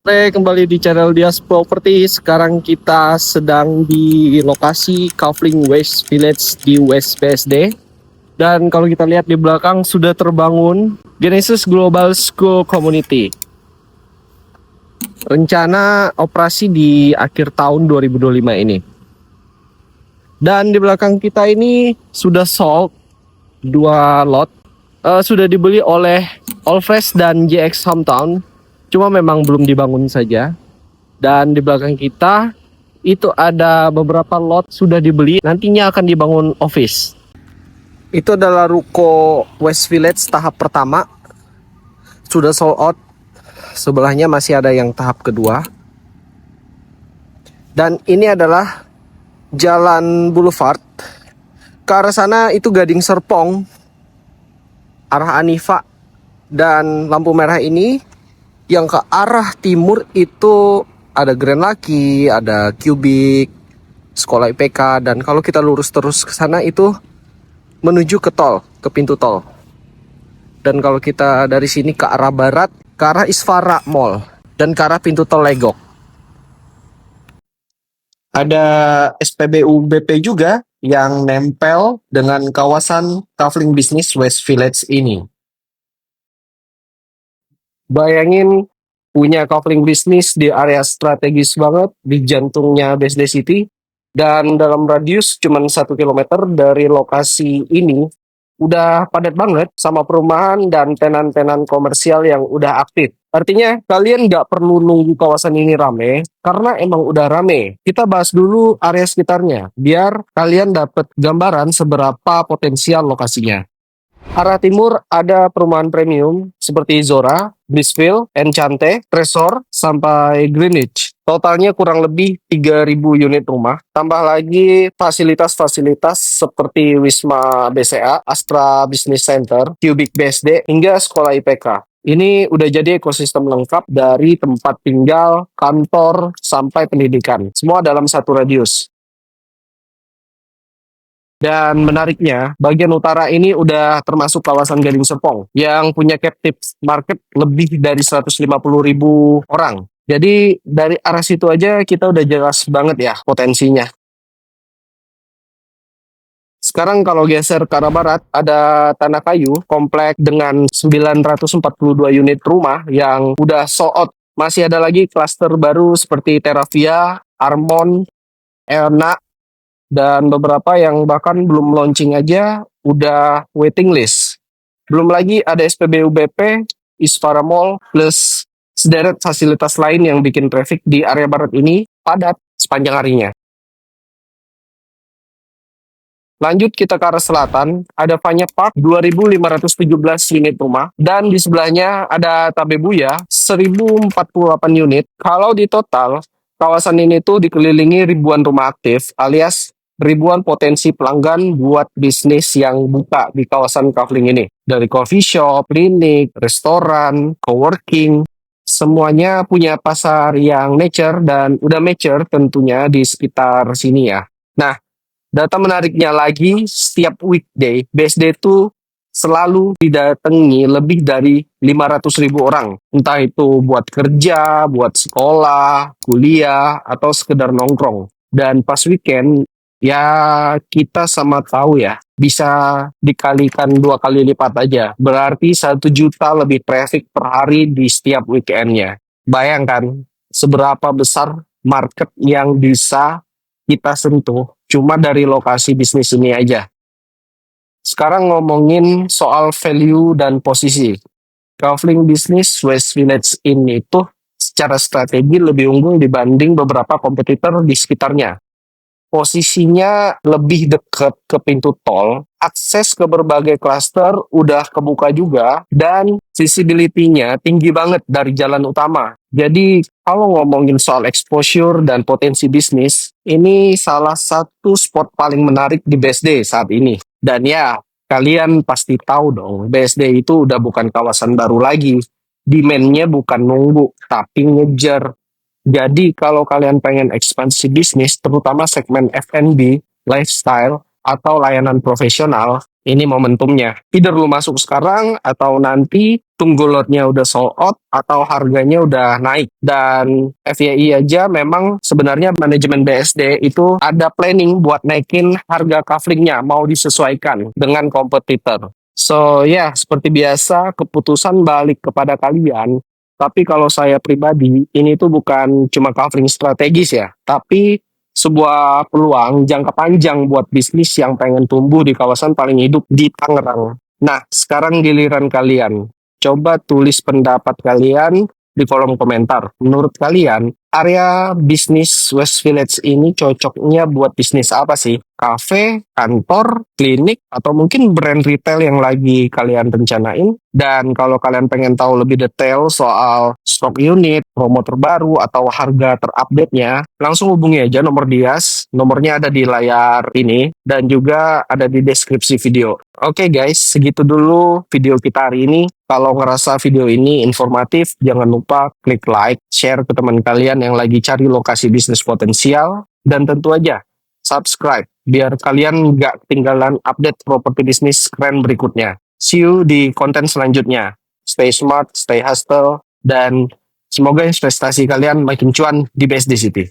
Oke, kembali di channel Dias Property. Sekarang kita sedang di lokasi Kavling West Village di West BSD. Dan kalau kita lihat di belakang sudah terbangun Genesis Global School Community. Rencana operasi di akhir tahun 2025 ini. Dan di belakang kita ini sudah sold 2 lot. Sudah dibeli oleh Allfresh dan JX Hometown. Cuma memang belum dibangun saja. Dan di belakang kita itu ada beberapa lot sudah dibeli, nantinya akan dibangun office. Itu adalah ruko West Village tahap pertama, sudah sold out. Sebelahnya masih ada yang tahap kedua. Dan ini adalah Jalan Boulevard. Ke arah sana itu Gading Serpong, arah Anifa. Dan lampu merah ini yang ke arah timur itu ada Grand Lucky, ada Cubic, sekolah IPK. Dan kalau kita lurus terus ke sana itu menuju ke tol, ke pintu tol. Dan kalau kita dari sini ke arah barat, ke arah Isfara Mall dan ke arah pintu tol Legok. Ada SPBU BP juga yang nempel dengan kawasan Kavling Business West Village ini. Bayangin punya Kavling Business di area strategis banget di jantungnya BSD City, dan dalam radius cuma 1 kilometer dari lokasi ini udah padat banget sama perumahan dan tenan-tenan komersial yang udah aktif. Artinya kalian nggak perlu nunggu kawasan ini rame, karena emang udah rame. Kita bahas dulu area sekitarnya, biar kalian dapat gambaran seberapa potensial lokasinya. Arah timur ada perumahan premium seperti Zora, Blissville, Enchante, Tresor, sampai Greenwich. Totalnya kurang lebih 3.000 unit rumah. Tambah lagi fasilitas-fasilitas seperti Wisma BCA, Astra Business Center, Cubic BSD, hingga sekolah IPK. Ini udah jadi ekosistem lengkap dari tempat tinggal, kantor, sampai pendidikan. Semua dalam satu radius. Dan menariknya, bagian utara ini udah termasuk kawasan Gading Serpong yang punya captive market lebih dari 150.000 orang. Jadi dari arah situ aja kita udah jelas banget ya potensinya. Sekarang kalau geser ke arah barat, ada Tanah Kayu, komplek dengan 942 unit rumah yang udah sold out. Masih ada lagi klaster baru seperti Terravia, Armon, Elna, dan beberapa yang bahkan belum launching aja udah waiting list. Belum lagi ada SPBU BP, Isfara Mall, plus sederet fasilitas lain yang bikin traffic di area barat ini padat sepanjang harinya. Lanjut kita ke arah selatan, ada Vanya Park 2.517 unit rumah, dan di sebelahnya ada Tabebuya 1.048 unit. Kalau di total, kawasan ini tuh dikelilingi ribuan rumah aktif alias ribuan potensi pelanggan buat bisnis yang buka di kawasan Kavling ini. Dari coffee shop, klinik, restoran, coworking, semuanya punya pasar yang mature dan udah mature tentunya di sekitar sini ya. Nah, data menariknya lagi, setiap weekday, BSD itu selalu didatangi lebih dari 500.000 orang. Entah itu buat kerja, buat sekolah, kuliah, atau sekedar nongkrong. Dan pas weekend, ya kita sama tahu ya, bisa dikalikan 2 kali lipat aja. Berarti 1 juta lebih traffic per hari di setiap weekendnya. Bayangkan seberapa besar market yang bisa kita sentuh cuma dari lokasi bisnis ini aja. Sekarang ngomongin soal value dan posisi. Kavling Business West Village ini tuh secara strategi lebih unggul dibanding beberapa kompetitor di sekitarnya. Posisinya lebih dekat ke pintu tol, akses ke berbagai klaster udah kebuka juga, dan visibility-nya tinggi banget dari jalan utama. Jadi kalau ngomongin soal exposure dan potensi bisnis, ini salah satu spot paling menarik di BSD saat ini. Dan ya, kalian pasti tahu dong, BSD itu udah bukan kawasan baru lagi. Demand-nya bukan nunggu, tapi ngejar. Jadi kalau kalian pengen ekspansi bisnis, terutama segmen F&B, lifestyle, atau layanan profesional, ini momentumnya. Either lu masuk sekarang atau nanti tunggu lotnya udah sold out atau harganya udah naik. Dan FYI aja memang sebenarnya manajemen BSD itu ada planning buat naikin harga kaflingnya, mau disesuaikan dengan kompetitor. So ya, seperti biasa keputusan balik kepada kalian. Tapi kalau saya pribadi, ini tuh bukan cuma covering strategis ya, tapi sebuah peluang jangka panjang buat bisnis yang pengen tumbuh di kawasan paling hidup di Tangerang. Nah, sekarang giliran kalian. Coba tulis pendapat kalian di kolom komentar. Menurut kalian, area bisnis West Village ini cocoknya buat bisnis apa sih? Kafe, kantor, klinik, atau mungkin brand retail yang lagi kalian rencanain? Dan kalau kalian pengen tahu lebih detail soal stok unit, promo terbaru, atau harga terupdate-nya, langsung hubungi aja nomor Dias. Nomornya ada di layar ini, dan juga ada di deskripsi video. Oke guys, segitu dulu video kita hari ini. Kalau ngerasa video ini informatif, jangan lupa klik like, share ke teman kalian yang lagi cari lokasi bisnis potensial, dan tentu aja subscribe biar kalian nggak ketinggalan update properti bisnis keren berikutnya. See you di konten selanjutnya. Stay smart, stay hustle, dan semoga investasi kalian makin cuan di BSD City.